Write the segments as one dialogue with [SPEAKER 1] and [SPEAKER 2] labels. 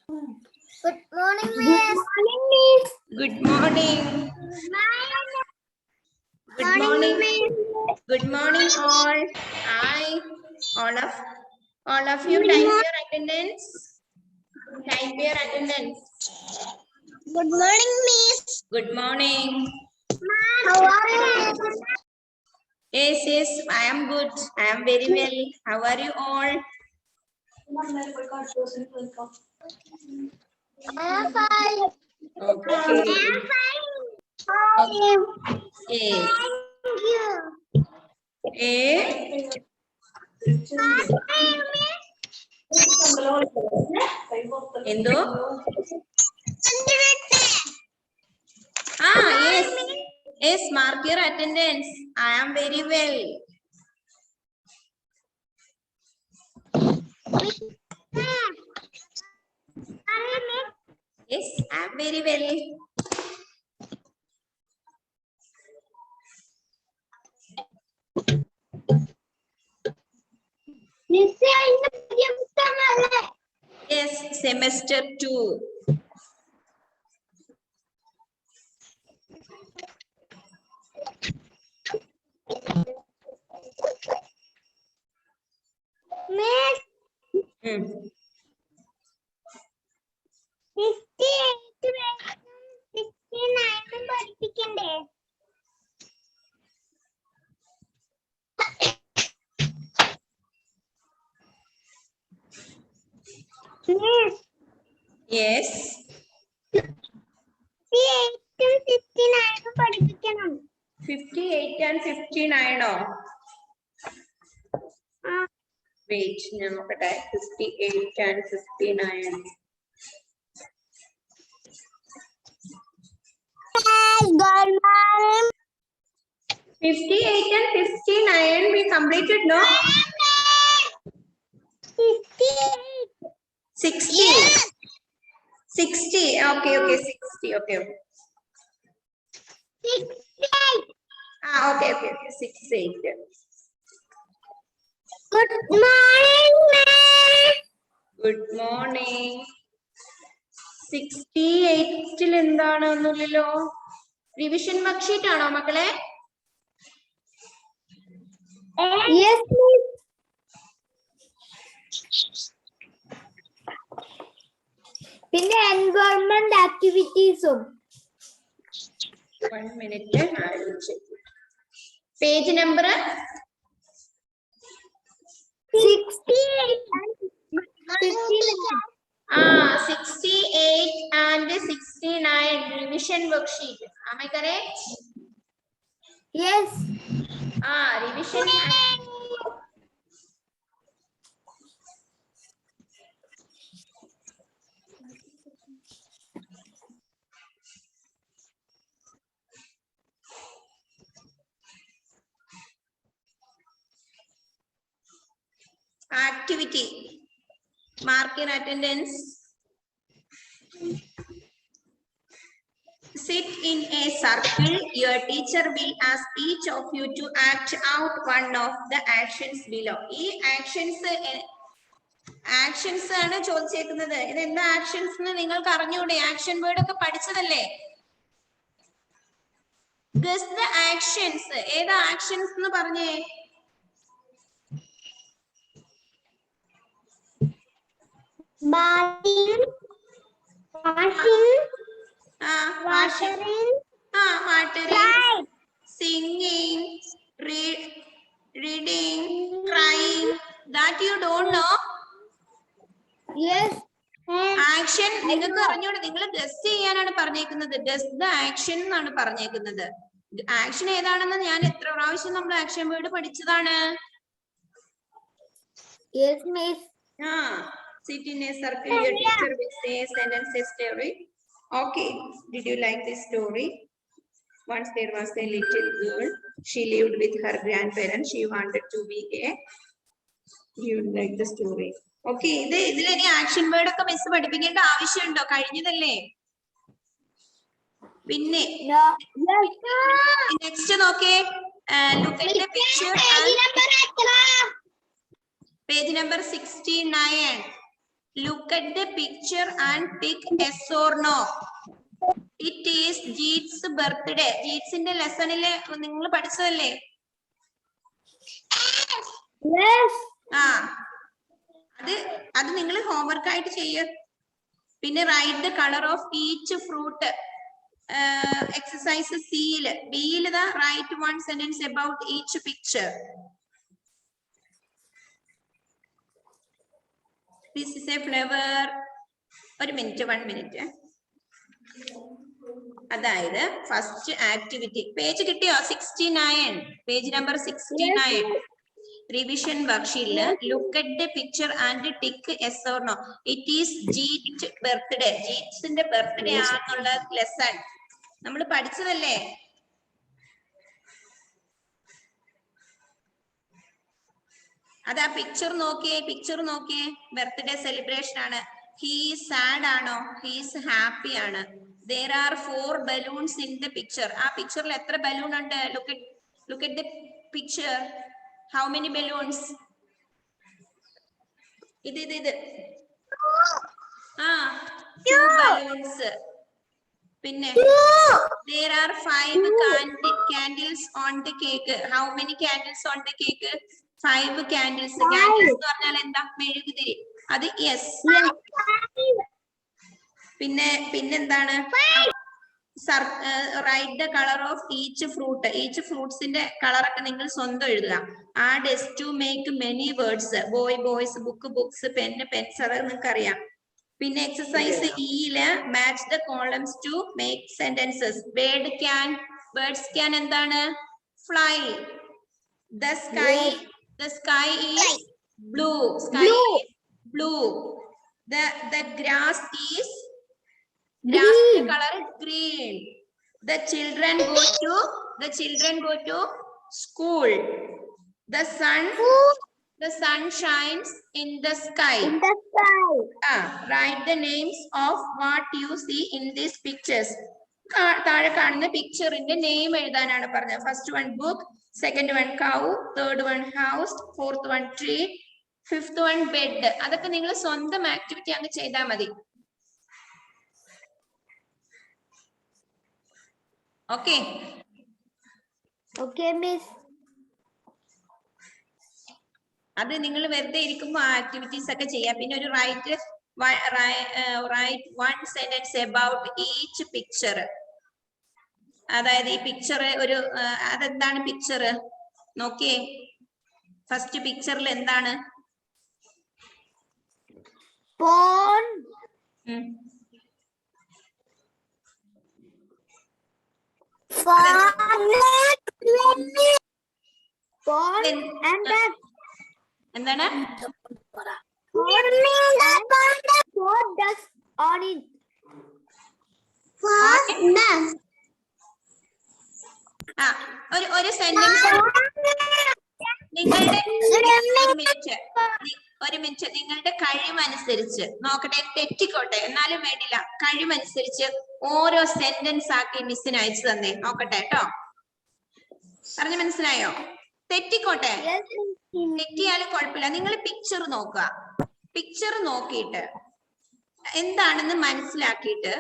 [SPEAKER 1] Good morning, Miss.
[SPEAKER 2] Good morning. Good morning. Good morning, all. All of you type your attendance. Type your attendance.
[SPEAKER 1] Good morning, Miss.
[SPEAKER 2] Good morning.
[SPEAKER 1] How are you?
[SPEAKER 2] Yes, I am good. I am very well. How are you all?
[SPEAKER 1] I am fine.
[SPEAKER 2] Okay.
[SPEAKER 1] I am fine.
[SPEAKER 2] Okay. Yes.
[SPEAKER 1] Thank you.
[SPEAKER 2] എന്തോ yes, mark your attendance. I am very well. Yes, I am very well. Yes, semester 2.
[SPEAKER 1] Miss. 68 പഠിപ്പിക്കണ്ടേ? Miss.
[SPEAKER 2] Yes.
[SPEAKER 1] 58 59 പഠിപ്പിക്കണം.
[SPEAKER 2] 58 and 59 oh? Wait, ഞാൻ നോക്കട്ടെ. 58 and 59.
[SPEAKER 1] Good morning.
[SPEAKER 2] 58 and 59 we completed, no?
[SPEAKER 1] 58.
[SPEAKER 2] 60.
[SPEAKER 1] Yes.
[SPEAKER 2] 60. Okay, 60. Okay.
[SPEAKER 1] 68.
[SPEAKER 2] Okay. 68.
[SPEAKER 1] Good morning, Miss.
[SPEAKER 2] Good morning. 68 എന്താണ് ഒന്നുമില്ലല്ലോ. Revision worksheet ആണോ മക്കളെ?
[SPEAKER 1] Yes, Miss. പിന്നെ environment ആക്ടിവിറ്റീസും.
[SPEAKER 2] 1 minute. Page number
[SPEAKER 1] 68
[SPEAKER 2] and 69 revision worksheet. Am I correct?
[SPEAKER 1] Yes.
[SPEAKER 2] Revision. Activity. Mark your attendance. Sit in a circle. Your teacher will ask each of you to act out one of the actions below. ഈ actions ആണ് ചോദിച്ചേക്കുന്നത്. ഇതെന്താ actions എന്ന് നിങ്ങൾക്ക് അറിഞ്ഞൂടെ? Action word ഒക്കെ പഠിച്ചതല്ലേ? Guess the actions. ഏതാ actions എന്ന് പറഞ്ഞേ?
[SPEAKER 1] Bathing, washing,
[SPEAKER 2] watering, singing, reading, crying. That you don't know?
[SPEAKER 1] Yes.
[SPEAKER 2] Action നിങ്ങൾക്ക് അറിഞ്ഞൂടെ? നിങ്ങൾ ഗസ് ചെയ്യാനാണ് പറഞ്ഞേക്കുന്നത്. ഗസ് ദ ആക്ഷൻ എന്നാണ് പറഞ്ഞേക്കുന്നത്. ആക്ഷൻ ഏതാണെന്ന് ഞാൻ എത്ര പ്രാവശ്യം നമ്മൾ ആക്ഷൻ വേർഡ് പഠിച്ചതാണ്.
[SPEAKER 1] Yes, Miss.
[SPEAKER 2] Sit in a circle. Your teacher will say a sentence, a story. Okay. Did you like this story? Once there was a little girl. She lived with her grandparents. She wanted to be a. You like the story? Okay. ഇതിൽ action word ഒക്കെ miss പഠിപ്പിക്കേണ്ട ആവശ്യമുണ്ടോ? കഴിഞ്ഞതല്ലേ? പിന്നെ next നോക്കേ. Look at the picture. Page number 69. Look at the picture and pick yes or no. It is Jeet's birthday. ജീറ്റ്സിന്റെ ലെസണില് നിങ്ങൾ പഠിച്ചതല്ലേ?
[SPEAKER 1] Yes.
[SPEAKER 2] അത് നിങ്ങൾ homework ആയിട്ട് ചെയ്യ. പിന്നെ write the colour of each fruit. Exercise സിയില്. ബിയില് write one sentence about each picture. This is a flower. ഒരു minute, 1 minute. അതായത് ഫസ്റ്റ് ആക്ടിവിറ്റി പേജ് കിട്ടിയോ? 69, പേജ് നമ്പർ 69. റിവിഷൻ വർക്ക്ഷീറ്റില് look at the picture and tick yes or no. It is Jeet birthday. ജീറ്റ്സിന്റെ birthday ആണെന്നുള്ള lesson നമ്മൾ പഠിച്ചതല്ലേ? അതാ picture നോക്കിയേ. ബർത്ത്ഡേ സെലിബ്രേഷൻ ആണ്. ഹീസ് സാഡ് ആണോ? ഹീസ് ഹാപ്പി ആണ്. There are 4 balloons in the picture. ആ പിക്ചറിൽ എത്ര ബലൂൺ ഉണ്ട്? Look at the picture. How many balloons? ഇത് 2 balloons. പിന്നെ there are 5 candles on the cake. How many candles on the cake? 5 candles. Candles എന്ന് പറഞ്ഞാൽ എന്താ? മെഴുകുതിരി. അത് yes. പിന്നെന്താണ്? Write the colour of each fruit. Each ഫ്രൂട്ട്സിന്റെ കളറൊക്കെ നിങ്ങൾ സ്വന്തം എഴുതുക. Add S to make many words. Boy boys, book books, pen pens, അത് നിങ്ങൾക്ക് അറിയാം. പിന്നെ എക്സസൈസ് ഇയില് match the columns to make sentences. Birds can എന്താണ്? Fly. The sky is blue. The grass is color green. The children go to school. The sun shines in the sky. Write the names of what you see in these pictures. താഴെ കാണുന്ന പിക്ചറിന്റെ name എഴുതാനാണ് പറഞ്ഞത്. First one book, second one cow, third one house, fourth one tree, fifth one bed. അതൊക്കെ നിങ്ങൾ സ്വന്തം activity അങ്ങ് ചെയ്താൽ മതി. Okay
[SPEAKER 1] miss.
[SPEAKER 2] അത് നിങ്ങൾ വെറുതെ ഇരിക്കുമ്പോ ആ ആക്ടിവിറ്റീസ് ഒക്കെ ചെയ്യാം. പിന്നെ ഒരു write one sentence about each picture. അതായത് ഈ പിക്ചർ അതെന്താണ് പിക്ചർ നോക്കിയേ. ഫസ്റ്റ് പിക്ചറിൽ എന്താണ്?
[SPEAKER 1] Pond.
[SPEAKER 2] എന്താണ്? ഒരു സെന്റൻസ് ഒരു മിനിറ്റ് നിങ്ങളുടെ കഴിവനുസരിച്ച് നോക്കട്ടെ, തെറ്റിക്കോട്ടെ എന്നാലും വേണ്ടില്ല, കഴിവനുസരിച്ച് ഓരോ സെന്റൻസ് ആക്കി മിസ്സിന് അയച്ചു തന്നെ നോക്കട്ടെ കേട്ടോ. പറഞ്ഞു മനസ്സിലായോ? തെറ്റിക്കോട്ടെ, തെറ്റിയാലും കുഴപ്പമില്ല. നിങ്ങൾ പിക്ചർ നോക്കുക. പിക്ചർ നോക്കിയിട്ട് എന്താണെന്ന് മനസ്സിലാക്കിയിട്ട്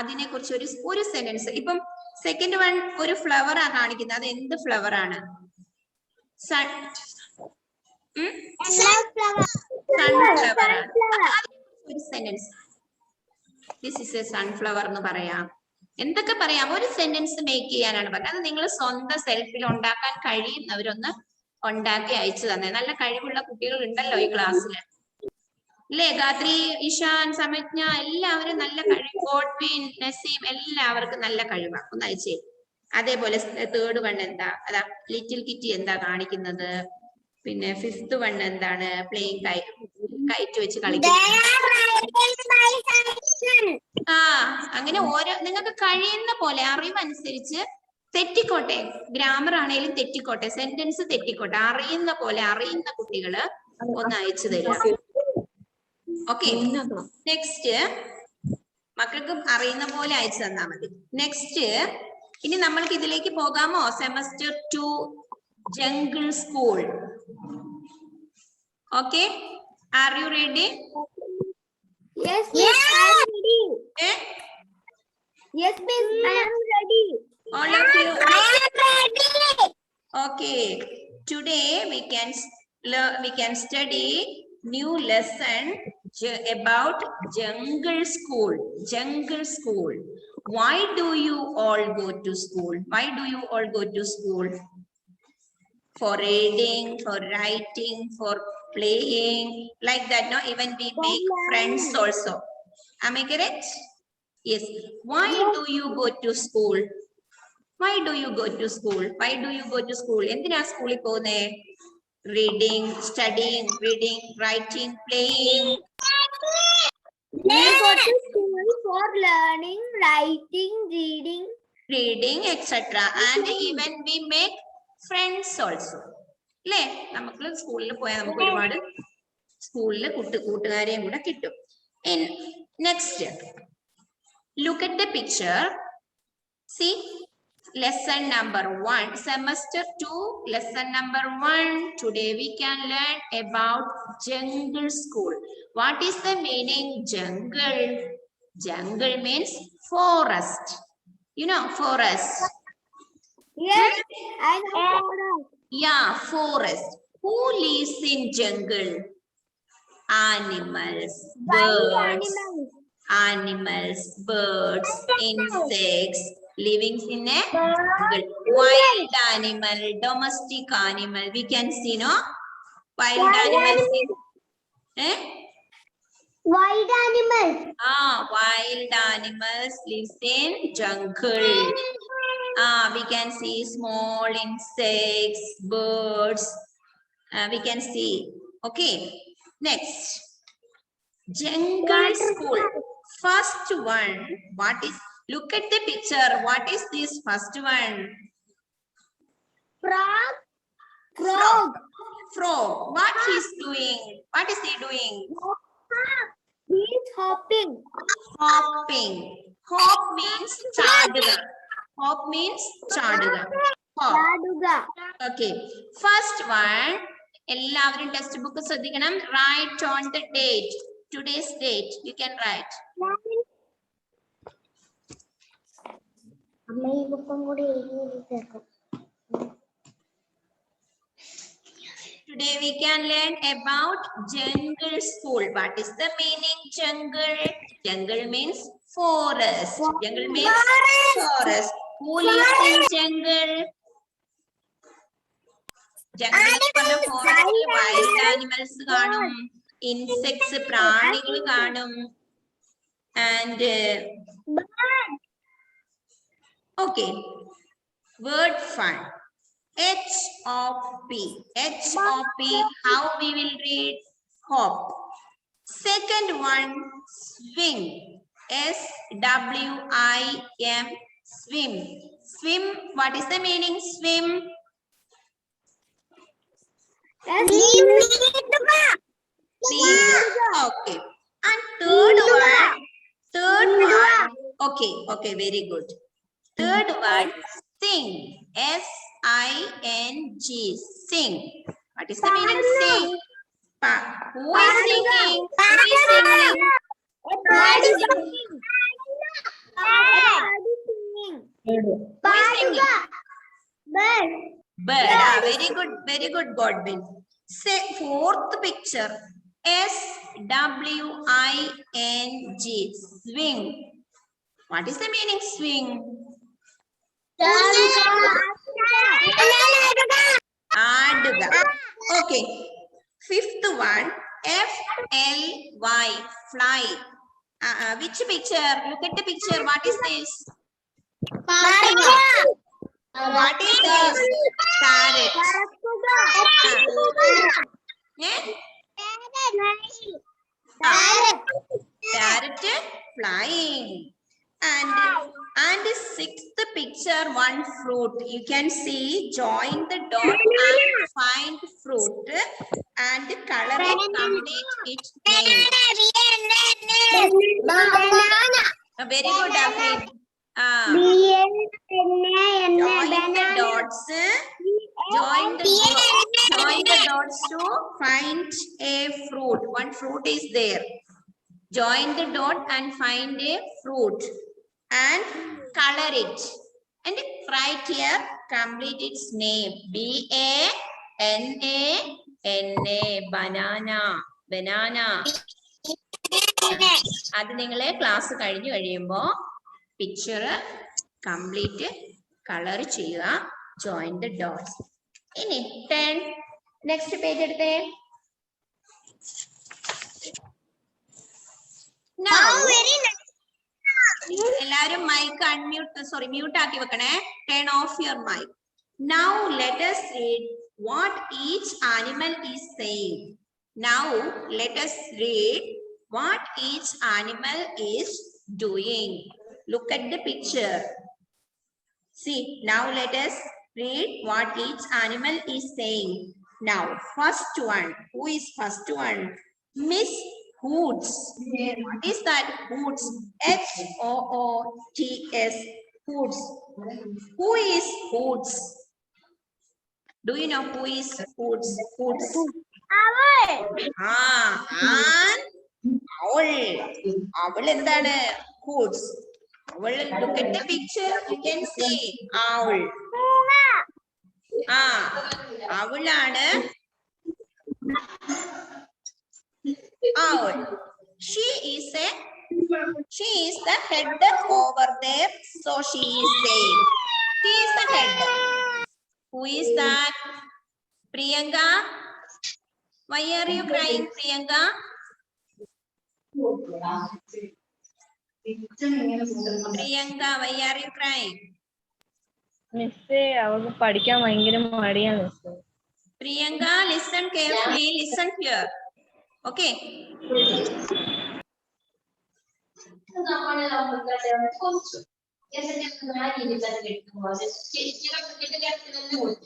[SPEAKER 2] അതിനെ കുറിച്ച് ഒരു സെന്റൻസ്. ഇപ്പം സെക്കൻഡ് വൺ ഒരു ഫ്ലവർ ആ കാണിക്കുന്നത്. അത് എന്ത് ഫ്ലവർ ആണ്? സൺഫ്ലവർ. ഒരു sentence this is A sunflower എന്ന് പറയാം. എന്തൊക്കെ പറയാം? ഒരു സെന്റൻസ് മേക്ക് ചെയ്യാനാണ് പറഞ്ഞത്. അത് നിങ്ങൾ സ്വന്തം സെൽഫിൽ ഉണ്ടാക്കാൻ കഴിയുന്നവരൊന്ന് ഉണ്ടാക്കി അയച്ചു തന്നെ. നല്ല കഴിവുള്ള കുട്ടികൾ ഉണ്ടല്ലോ ഈ ക്ലാസ്സിൽ അല്ലേ? ഗാത്രി, ഇഷാൻ, സമജ്ഞ എല്ലാവരും നല്ല കഴിവ്. ഗോഡ്വിൻ, നസീം എല്ലാവർക്കും നല്ല കഴിവാണ്. ഒന്ന് അയച്ചേ. അതേപോലെ തേർഡ് വൺ എന്താ? അതാ ലിറ്റിൽ കിറ്റി എന്താ കാണിക്കുന്നത്? പിന്നെ ഫിഫ്ത് വൺ എന്താണ്? പ്ലേയിങ് കൈറ്റ് വെച്ച് കളിക്കുന്നത്. അങ്ങനെ ഓരോ നിങ്ങൾക്ക് കഴിയുന്ന പോലെ അറിവനുസരിച്ച് തെറ്റിക്കോട്ടെ, ഗ്രാമർ ആണെങ്കിലും തെറ്റിക്കോട്ടെ, സെന്റൻസ് തെറ്റിക്കോട്ടെ, അറിയുന്ന പോലെ അറിയുന്ന കുട്ടികള് ഒന്ന് അയച്ചു തരിക. ഓക്കെ, നെക്സ്റ്റ് മക്കൾക്ക് അറിയുന്ന പോലെ അയച്ചു തന്നാ മതി. നെക്സ്റ്റ് ഇനി നമ്മൾക്ക് ഇതിലേക്ക് പോകാമോ? Semester 2 jungle school. Okay, are you ready?
[SPEAKER 1] Yes, miss. I am ready.
[SPEAKER 2] Eh?
[SPEAKER 1] Yes, miss. I am ready.
[SPEAKER 2] All of you.
[SPEAKER 1] I am ready.
[SPEAKER 2] Okay. Today we can study new lesson about jungle school. Jungle school. Why do you all go to school? Why do you all go to school? For reading, for writing, for playing, like that. No, even we make friends also. Am I correct? Yes. Why do you go to school? Why do you go to school? Why do you go to school? എന്തിനാ സ്കൂളിൽ പോകുന്നേ? Reading, studying, reading, writing, playing.
[SPEAKER 1] We go to school for learning, writing, reading,
[SPEAKER 2] etc. And even we make friends also. അല്ലേ? നമുക്ക് സ്കൂളിൽ പോയാൽ നമുക്ക് ഒരുപാട് സ്കൂളിൽ കൂട്ടുകാരെയും കൂടെ കിട്ടും. Next, look at the picture. See, lesson number 1, semester 2, lesson number 1. Today we can learn about jungle school. What is the meaning jungle? Jungle means forest. You know forest.
[SPEAKER 1] Yes, I know forest.
[SPEAKER 2] Yeah, forest. Who lives in jungle? Animals, birds. Animals, birds, insects, living in a jungle. Wild animal, domestic animal. We can see, no? Wild animals. Eh?
[SPEAKER 1] Wild animals.
[SPEAKER 2] Wild animals lives in jungle. We can see small insects, birds. We can see. Okay. Next. Jungle school. First one, what is, look at the picture. What is this first one?
[SPEAKER 1] Frog.
[SPEAKER 2] Frog. What he's doing? What is he doing?
[SPEAKER 1] He is hopping.
[SPEAKER 2] Hopping. Hop means chaduga. Hop means chaduga. Hop. Okay. First one, എല്ലാവരും text book ശ്രദ്ധിക്കണം. Write on the date. Today's date. You can write. Today we can learn about jungle school. What is the meaning jungle? Jungle means forest. Jungle means forest. Who lives in jungle? Jungle forest. Wild animals കാണും. Insects, പ്രാണികൾ കാണും. And okay, word fun. H-O-P. H-O-P. How we will read? Hop. Second one, swim. S-W-I-M. Swim. Swim. What is the meaning? Swim. Okay. And third one. Okay, very good. Third one, sing. S-I-N-G. Sing. What is the meaning? Sing. Who is singing? Who is singing? Who is singing? Bird. Very good, Godwin. Say fourth picture. S-W-I-N-G. Swing. What is the meaning? Swing. Aduga. Okay. Fifth one. F-L-Y. Fly. Which picture? Look at the picture. What is this? What is this? Parrot. Parrot flying. And sixth picture, one fruit. You can see, join the dot and find fruit and color it, complete its name. Very good, Afid. Join the dots. Join the dots to find a fruit. One fruit is there. Join the dot and find a fruit and color it. And write here, complete its name. B-A-N-A-N-A, banana, banana. അത് നിങ്ങളെ class കഴിഞ്ഞു കഴിയുമ്പോൾ picture complete colour ചെയ്യുക. Join the dots. ഇനി 10 next page എടുത്തേ. എല്ലാരും mic unmute mute ആക്കി വെക്കണേ. Turn off your mic. Now let us read what each animal is saying. Now let us read what each animal is doing. Look at the picture. See, now let us read what each animal is saying. Now, first one. Who is first one? Miss Hoots. What is that? Hoots. H-O-O-T-S. Hoots. Who is Hoots? Do you know who is Hoots? Hoots.
[SPEAKER 1] Owl.
[SPEAKER 2] Owl. Owl എന്താണ്? Hoots. Owl. Look at the picture. You can see owl. Owl ആണ്. Owl. She is the head over there. So she is saying. She is the head. Who is that? Priyanka. Why are you crying, Priyanka? Priyanka, why are you crying?
[SPEAKER 3] മിസ്സേ അവൾക്ക് പഠിക്കാൻ ഭയങ്കര മടിയാണ് മിസ്സേ.
[SPEAKER 2] Priyanka, listen carefully. Listen here. Okay.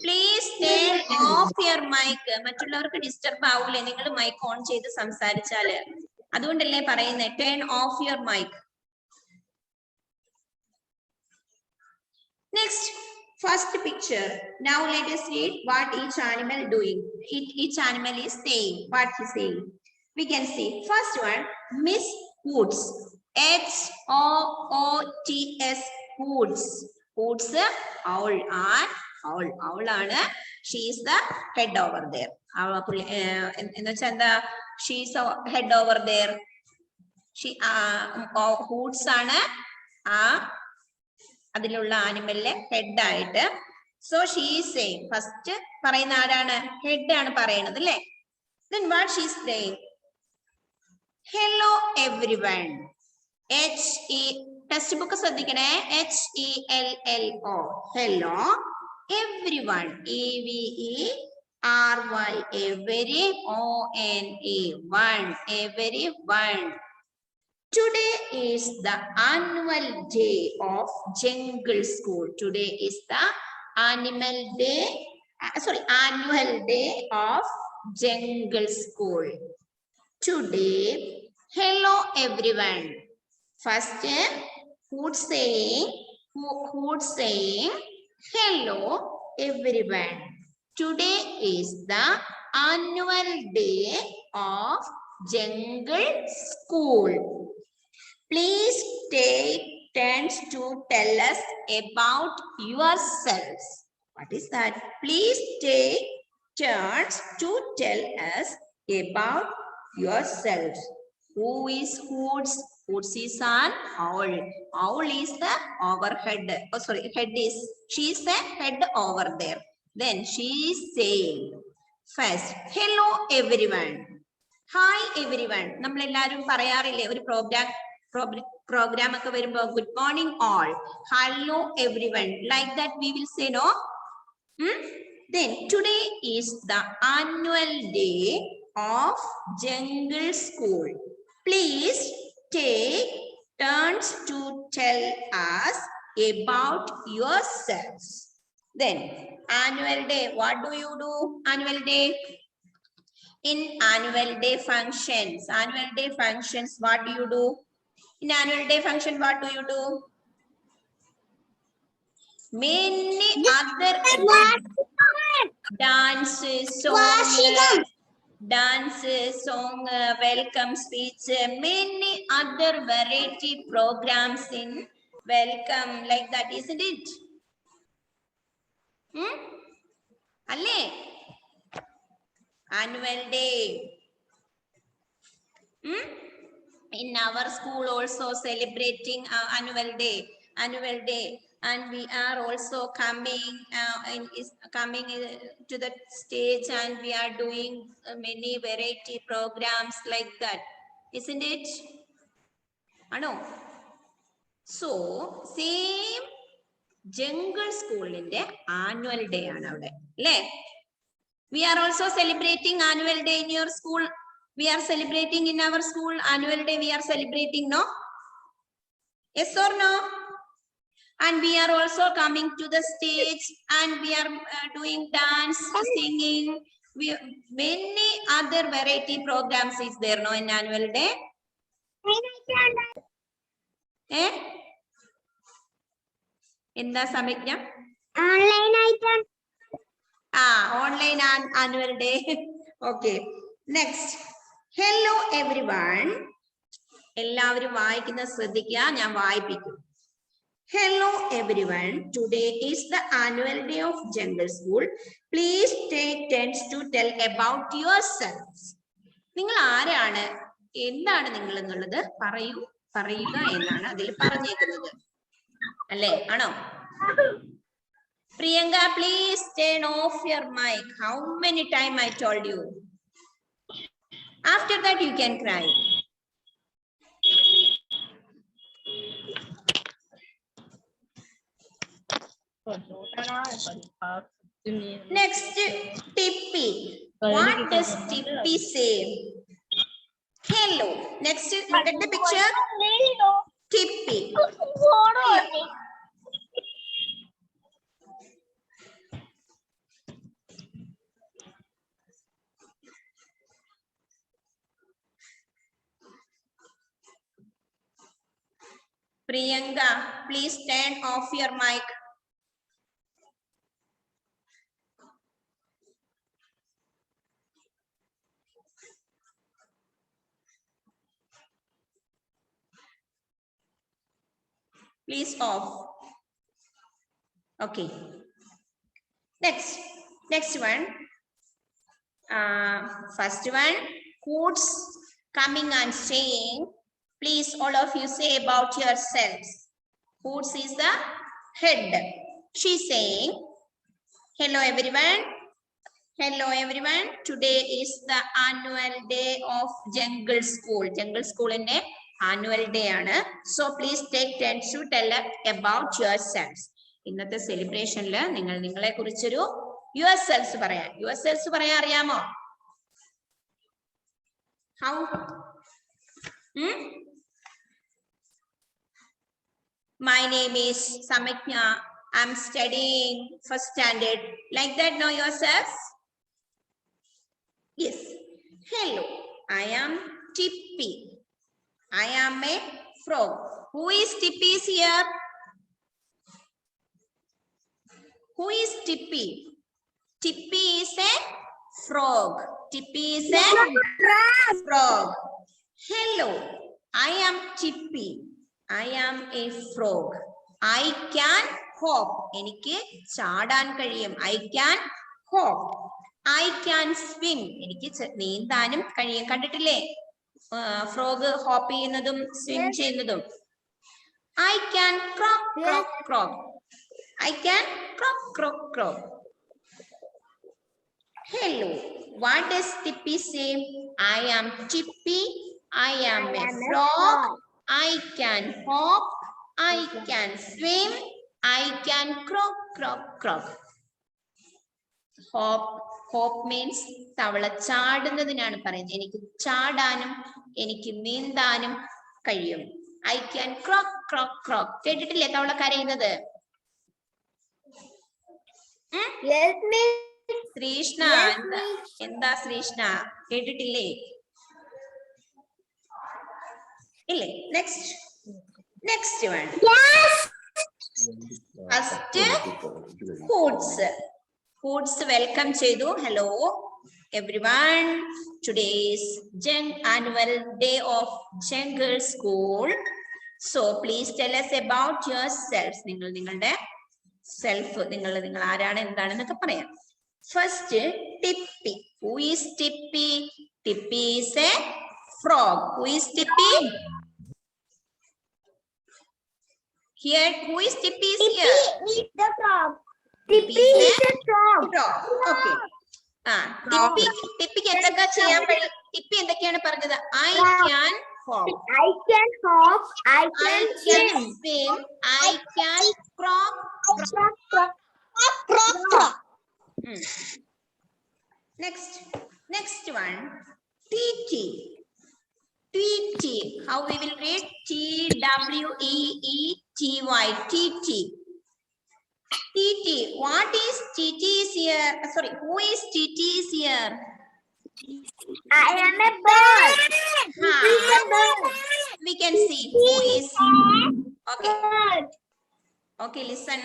[SPEAKER 2] Please turn off your mic. മറ്റുള്ളവർക്ക് disturb ആവൂലേ നിങ്ങൾ mic on ചെയ്ത് സംസാരിച്ചാല്. അതുകൊണ്ടല്ലേ പറയുന്നേ turn off your mic. Next, first picture. Now let us read what each animal doing. Each animal is saying what he saying. We can see first one, Miss Hoots. H-O-O-T-S. Hoots. Hoots, owl. Owl ആണ്. She is the head over there. എന്ന് വെച്ചാൽ എന്താ? She is a head over there. Hoots ആണ് അതിലുള്ള ആനിമലിലെ head ആയിട്ട്. So she is saying. First പറയുന്ന ആരാണ്? Head ആണ് പറയണത് അല്ലേ? Then what she is saying? Hello everyone. Text book ശ്രദ്ധിക്കണേ. HELLO. Hello everyone. EVERY. Every. ONE. One. Everyone. Today is the annual day of Jungle School. Today is the annual day of Jungle School. Today, hello everyone. First, Hoots saying, hello everyone. Today is the annual day of Jungle School. Please take turns to tell us about yourselves. What is that? Please take turns to tell us about yourselves. Who is Hoots? Hoots is an owl. Owl is the overhead. Head is. She is the head over there. Then she is saying first, hello everyone. Hi everyone. നമ്മൾ എല്ലാവരും പറയാറില്ലേ ഒരു program ഒക്കെ വരുമ്പോ good morning all. Hello everyone. Like that we will say no. Then today is the annual day of Jungle School. Please take turns to tell us about yourselves. Then annual day. What do you do? Annual day. In annual day functions. Annual day functions. What do you do? In annual day function, what do you do? Many other dances, songs, dance, song, welcome speech, many other variety programs in welcome like that, isn't it? Alle? Annual day. In our school also celebrating annual day, and we are also coming to the stage, and we are doing many variety programs like that, isn't it? Ano? So same jungle school in the annual day ആണ് അവിടെ അല്ലേ? We are also celebrating annual day in your school. We are celebrating in our school annual day. We are celebrating, no? Yes or no? And we are also coming to the stage, and we are doing dance, singing. Many other variety programs is there, no, in annual day? Eh? Inda Samiknya?
[SPEAKER 1] Online item.
[SPEAKER 2] Online annual day. Okay. Next. Hello everyone. എല്ലാവരും വായിക്കുന്ന ശ്രദ്ധിക്കുക, ഞാൻ വായിപ്പിക്കും. Hello everyone. Today is the annual day of Jungle School. Please take turns to tell about yourselves. നിങ്ങൾ ആരാണ്, എന്താണ് നിങ്ങൾ എന്നുള്ളത് പറയുക എന്നാണ് അതിൽ പറഞ്ഞേക്കുന്നത് അല്ലേ? ആണോ? Priyanka, please turn off your mic. How many times I told you? After that you can cry. Next, Tippy. What does Tippy say? Hello. Next, look at the picture. Tippy. Priyanka, please turn off your mic. Please off. Okay. Next one. First one, quotes coming and saying. Please, all of you say about yourselves. Quotes is the head. She's saying, hello everyone. Hello everyone. Today is the annual day of Jungle School. Jungle School in the annual day. So please take turns to tell about yourselves. ഇന്നത്തെ സെലിബ്രേഷനിൽ നിങ്ങളെ കുറിച്ചൊരു yourselves പറയാൻ. yourselves പറയാൻ അറിയാമോ? How? My name is Samiknya. I'm studying first standard. Like that, know yourselves? Yes. Hello. I am Tippy. I am a frog. Who is Tippy here? Who is Tippy? Tippy is a frog. Tippy is a frog. Hello. I am Tippy. I am a frog. I can hop. എനിക്ക് ചാടാൻ കഴിയും. I can hop. I can swim. എനിക്ക് നീന്താനും കഴിയും. കണ്ടിട്ടില്ലേ frog hope ചെയ്യുന്നതും swim ചെയ്യുന്നതും? I can croak, croak, croak. I can croak, croak, croak. Hello. What does Tippy say? I am Tippy. I am a frog. I can hop. I can swim. I can croak, croak, croak. Hop. Hop means തവള ചാടുന്നതിനാണ് പറയുന്നത്. എനിക്ക് ചാടാനും എനിക്ക് നീന്താനും കഴിയും. I can croak, croak, croak. കേട്ടിട്ടില്ലേ തവള കരയുന്നത്? ശ്രീഷ്ണ, എന്താ ശ്രീഷ്ണ കേട്ടിട്ടില്ലേ? ഇല്ലേ? Next one. ഫസ്റ്റ് ഹൂഡ്സ് വെൽക്കം ചെയ്തു. Hello everyone. Today is annual day of Jungle School. So please tell us about yourselves. നിങ്ങളുടെ സെൽഫ് നിങ്ങൾ ആരാണ് എന്താണെന്നൊക്കെ പറയാം. First ടിപ്പി. Who is Tippy? Tippy is a frog. Who is Tippy? Here, who is Tippy is here?
[SPEAKER 1] Tippy is the frog.
[SPEAKER 2] Tippy
[SPEAKER 1] Tippy
[SPEAKER 2] is
[SPEAKER 1] is the frog.
[SPEAKER 2] frog. Okay. ടിപ്പിക്ക് എന്തൊക്കെ ചെയ്യാൻ കഴിയും? ടിപ്പി എന്തൊക്കെയാണ് പറഞ്ഞത്? I can hop.
[SPEAKER 1] I can hop. I
[SPEAKER 2] I
[SPEAKER 1] can
[SPEAKER 2] can
[SPEAKER 1] swim.
[SPEAKER 2] swim. I can crop. Next one. TT. TT. How we will read? TWEETY. TT. TT. What is TT is here? Sorry, who is TT is here?
[SPEAKER 1] I am a bird.
[SPEAKER 2] We can see who is. Okay.
[SPEAKER 1] Bird.
[SPEAKER 2] Okay, listen.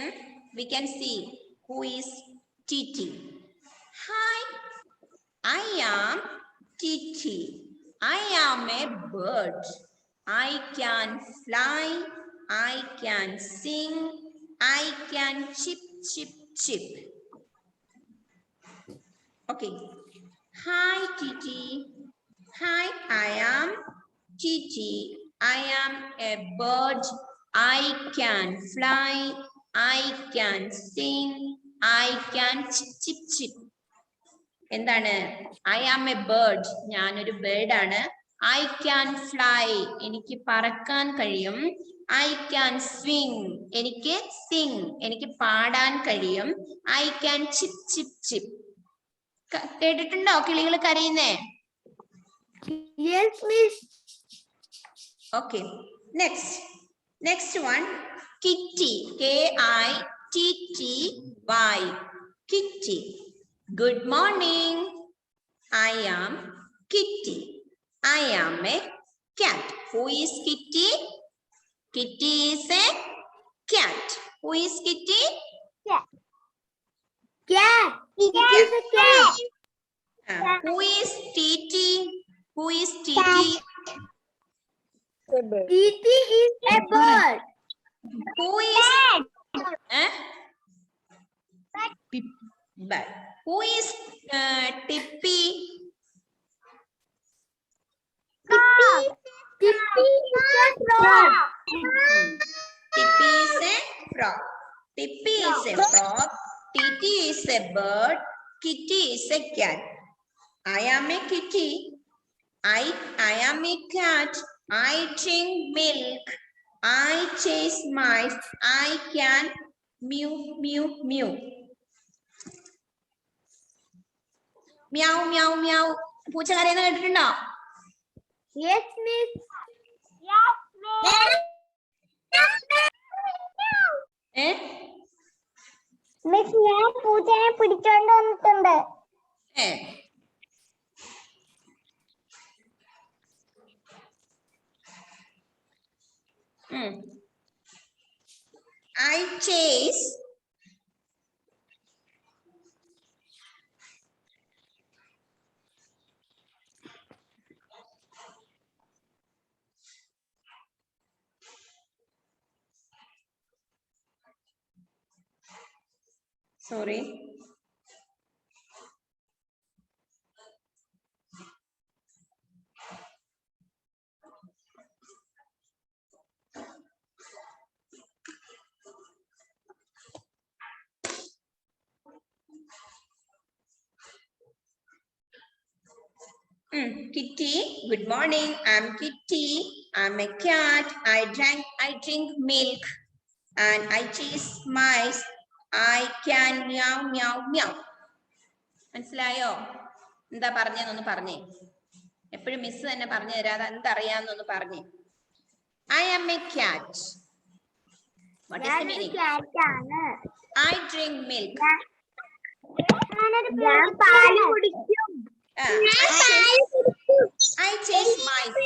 [SPEAKER 2] We can see who is TT. Hi, I am TT. I am a bird. I can fly. I can sing. I can chip, chip, chip. Okay. Hi, TT. Hi, I am TT. I am a bird. I can fly. I can sing. I can chip, chip, chip. എന്താണ്? I am a bird. ഞാനൊരു bird ആണ്. I can fly. എനിക്ക് പറക്കാൻ കഴിയും. I can swing. എനിക്ക് sing. എനിക്ക് പാടാൻ കഴിയും. I can chip, chip, chip. കേട്ടിട്ടുണ്ടോ കിളികൾ കരയുന്നേ?
[SPEAKER 1] Yes, miss.
[SPEAKER 2] Okay. Next one. Kitty. Kitty. Kitty. Good morning. I am Kitty. I am a cat. Who is Kitty? Kitty is a cat. Who is Kitty?
[SPEAKER 1] Cat. It is a cat.
[SPEAKER 2] Who is TT? Who is TT?
[SPEAKER 1] TT is a bird.
[SPEAKER 2] Who is bird? Who is Tippy?
[SPEAKER 1] Tippy is a frog.
[SPEAKER 2] Tippy is a frog. Tippy is a frog. TT is a bird. Kitty is a cat. I am a kitty. I am a cat. I drink milk. I chase mice. I can mew, mew, mew. Meow, meow, meow. പൂച്ച കരയുന്ന കേട്ടിട്ടുണ്ടോ?
[SPEAKER 1] Yes, miss. Yes, miss. Miss ഞാൻ പൂച്ചയെ പിടിച്ചോണ്ട് വന്നിട്ടുണ്ട്.
[SPEAKER 2] I chase. Sorry. Kitty, good morning. I'm Kitty. I'm a cat. I drink milk and I chase mice. I can meow, meow, meow. മനസ്സിലായോ? എന്താ പറഞ്ഞെന്നൊന്ന് പറഞ്ഞേ. എപ്പോഴും മിസ് തന്നെ പറഞ്ഞു തരാതെ എന്തറിയാന്നൊന്ന് പറഞ്ഞേ. I am a cat. What is the meaning? I drink milk.
[SPEAKER 1] ഞാൻ പാല് കുടിക്കും.
[SPEAKER 2] I chase mice.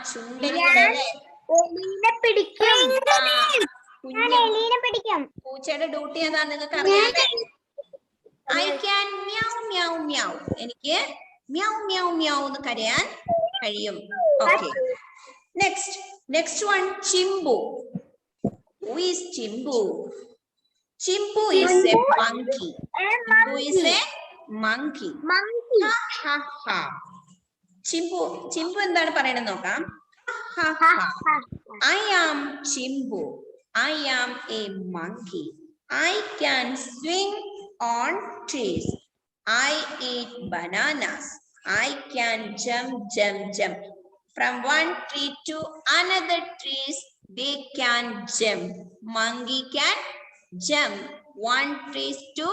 [SPEAKER 2] ചുണ്ടലിനെ
[SPEAKER 1] പിടിക്കും.
[SPEAKER 2] പൂച്ചയുടെ ഡ്യൂട്ടി ഏതാ നിങ്ങൾക്ക് അറിയാതെ? I can meow meow meow. എനിക്ക് meow meow meow എന്ന് കരയാൻ കഴിയും. Okay. Next one, Chimbu. Who is Chimbu? Chimbu is a monkey. Chimbu is a monkey. Ha ha ha. Chimbu എന്താണ് പറയണെന്ന് നോക്കാം. Ha ha ha. I am Chimbu. I am a monkey. I can swing on trees. I eat bananas. I can jump. From one tree to another trees, they can jump. Monkey can jump one tree to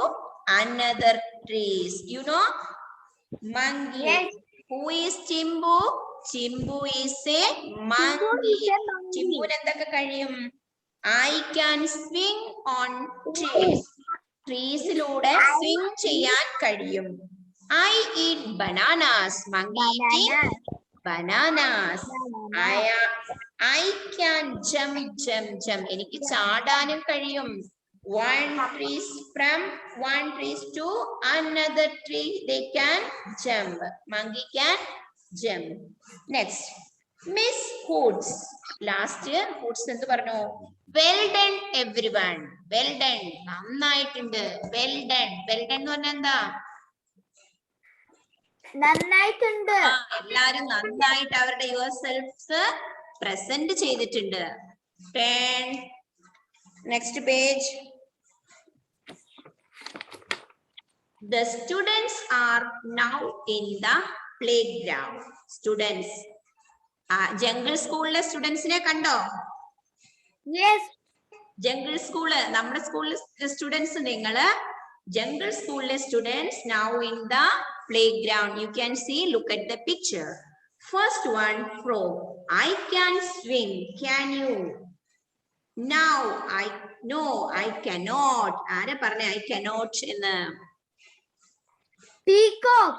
[SPEAKER 2] another trees. You know, monkey.
[SPEAKER 1] Yes.
[SPEAKER 2] Who is Chimbu? Chimbu is a monkey. Chimbu എന്തൊക്കെ കഴിയും? I can swing on trees. ട്രീസിലൂടെ swing ചെയ്യാൻ കഴിയും. I eat bananas. Monkey eating bananas. I can jump. എനിക്ക് ചാടാനും കഴിയും. From one tree to another tree, they can jump. Monkey can jump. Next, Miss Hoods. Last year, Hoods എന്ത് പറഞ്ഞു? Well done everyone. Well done. നന്നായിട്ടുണ്ട്. Well done എന്ന് പറഞ്ഞാൽ എന്താ?
[SPEAKER 1] നന്നായിട്ടുണ്ട്.
[SPEAKER 2] എല്ലാരും നന്നായിട്ട് അവരുടെ യുവർ സെൽഫ്സ് പ്രസന്റ് ചെയ്തിട്ടുണ്ട്. Next page. The students are now in the playground. Students. Jungle സ്കൂളിലെ സ്റ്റുഡൻസിനെ കണ്ടോ?
[SPEAKER 1] Yes.
[SPEAKER 2] ജംഗിൾ സ്കൂള് നമ്മുടെ സ്കൂളിലെ സ്റ്റുഡൻസ് നിങ്ങള് ജംഗിൾ സ്കൂളിലെ students now in the playground. You can see, look at the picture. First one, frog. I can swing. Can you? Now I cannot. ആരാ പറഞ്ഞ I cannot എന്ന്?
[SPEAKER 1] Peacock.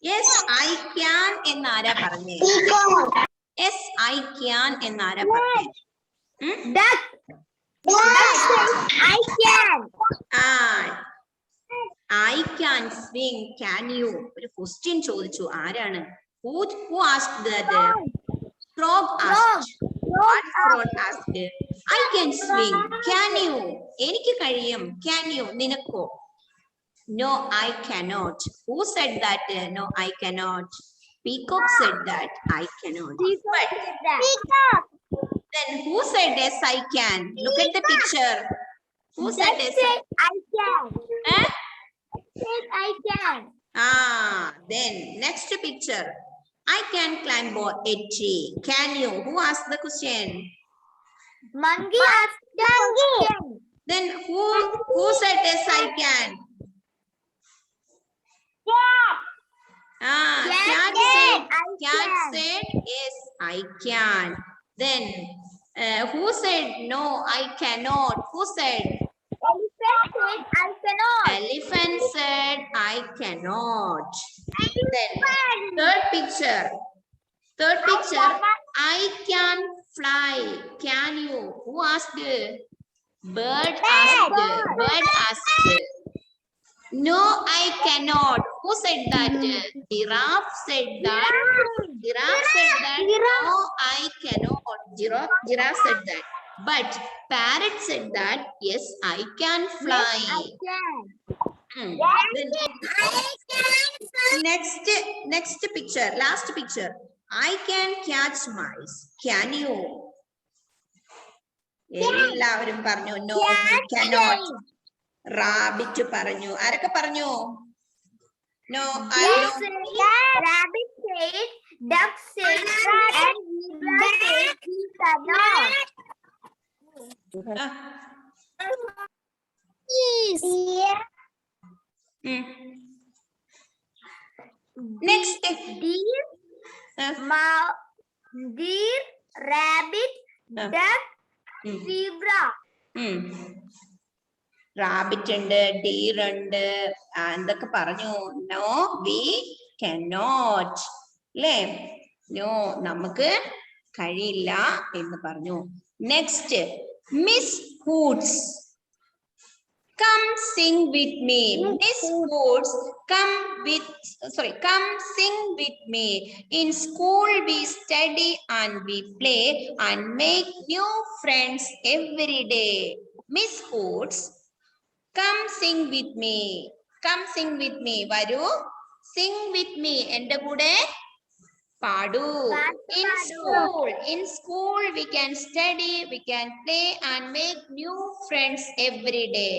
[SPEAKER 2] Yes, I can എന്ന് ആരാ പറഞ്ഞേ? Yes, I can എന്ന് ആരാ പറഞ്ഞേ?
[SPEAKER 1] Duck. I can.
[SPEAKER 2] I can swing. Can you? ഒരു ക്വസ്റ്റ്യൻ ചോദിച്ചു. ആരാണ്? Who asked that? Frog asked. What frog asked? I can swing. Can you? എനിക്ക് കഴിയും. Can you? നിനക്കോ? No, I cannot. Who said that? No, I cannot. Peacock said that. I cannot.
[SPEAKER 1] Peacock.
[SPEAKER 2] Then who said yes, I can? Look at the picture. Who said yes?
[SPEAKER 1] I can.
[SPEAKER 2] Eh?
[SPEAKER 1] I can.
[SPEAKER 2] Then next picture. I can climb a tree. Can you? Who asked the question?
[SPEAKER 1] Monkey asked the question.
[SPEAKER 2] Then who said yes, I can? Cat said yes, I can. Then who said no, I cannot? Who said?
[SPEAKER 1] Elephant said I
[SPEAKER 2] Elephant said I
[SPEAKER 1] cannot.
[SPEAKER 2] cannot. Then third picture. I can fly. Can you? Who asked? Bird asked. No, I cannot. Who said that? Giraffe said that. No, I cannot. Giraffe said that. But parrot said that, yes, I can fly. Then, next picture, last picture. I can catch mice. Can you? എല്ലാവരും പറഞ്ഞു no, I cannot. Rabbit പറഞ്ഞു. ആരൊക്കെ പറഞ്ഞു? No, I don't.
[SPEAKER 1] Rabbit said, duck said, and zebra said he cannot.
[SPEAKER 2] Next.
[SPEAKER 1] Deer, rabbit, duck, zebra.
[SPEAKER 2] Rabbit ഉണ്ട്, deer ഉണ്ട്, എന്തൊക്കെ പറഞ്ഞു? No, we cannot. അല്ലേ? നോ, നമുക്ക് കഴിയില്ല എന്ന് പറഞ്ഞു. Next, miss hoods. Come sing with me. Miss Sports, come sing with me. In school we study and we play and make new friends every day. Miss Sports, come sing with me. Come sing with me. Varu, sing with me. Ende kude Padu. In school, we can study, we can play and make new friends every day.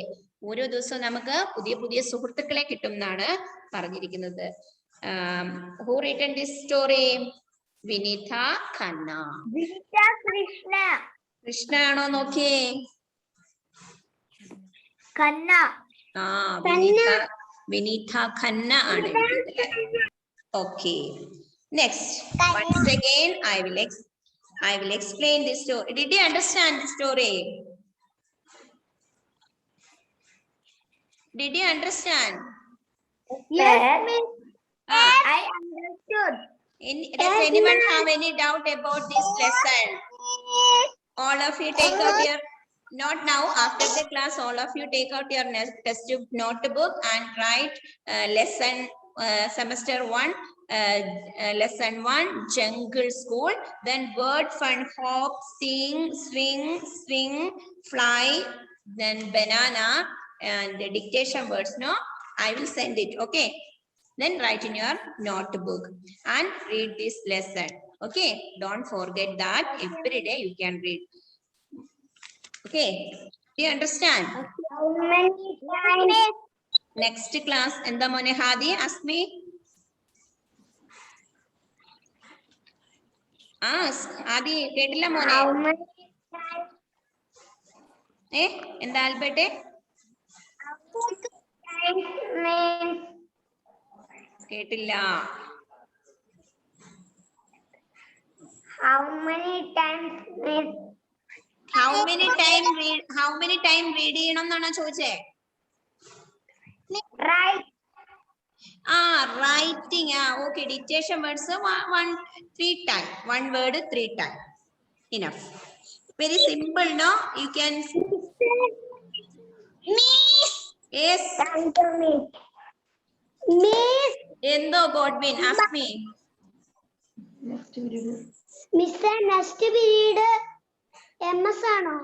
[SPEAKER 2] ഓരോ ദിവസവും നമുക്ക് പുതിയ പുതിയ സുഹൃത്തുക്കളെ കിട്ടും എന്നാണ് പറഞ്ഞിരിക്കുന്നത്. Who written this story? വിനീത ഖന്ന.
[SPEAKER 1] വിനീത കൃഷ്ണ.
[SPEAKER 2] കൃഷ്ണ ആണോ നോക്കിയേ?
[SPEAKER 1] ഖന്ന.
[SPEAKER 2] വിനീത ഖന്ന ആണ്. Okay. Next, once again, I will explain this story. Did you understand the story? Did you understand?
[SPEAKER 1] Yes, miss. I understood.
[SPEAKER 2] Does anyone have any doubt about this lesson? All of you take out your, not now, after the class, all of you take out your test notebook and write lesson semester 1. Lesson 1, jungle school, then word fun, hop, sing, swing, fly, then banana, and the dictation words. No, I will send it. Okay, then write in your notebook and read this lesson. Okay, don't forget that every day you can read. Okay, do you understand?
[SPEAKER 1] How many times?
[SPEAKER 2] Next class, enda mone Hadi, ask me. Ask. Adi, കേട്ടില്ല മോനെ?
[SPEAKER 1] How many times?
[SPEAKER 2] എന്താ ആൽബർട്ടെ? കേട്ടില്ല.
[SPEAKER 1] How many times?
[SPEAKER 2] How many time read ചെയ്യണം എന്നാണോ ചോദിച്ചേ?
[SPEAKER 1] Right.
[SPEAKER 2] Writing. Okay, dictation words 3 times. One word 3 times. Enough. Very simple, no? You can.
[SPEAKER 1] Miss.
[SPEAKER 2] Yes.
[SPEAKER 1] Come to me. Miss.
[SPEAKER 2] Endo Godwin, ask me.
[SPEAKER 1] Miss, next period MS ആണോ?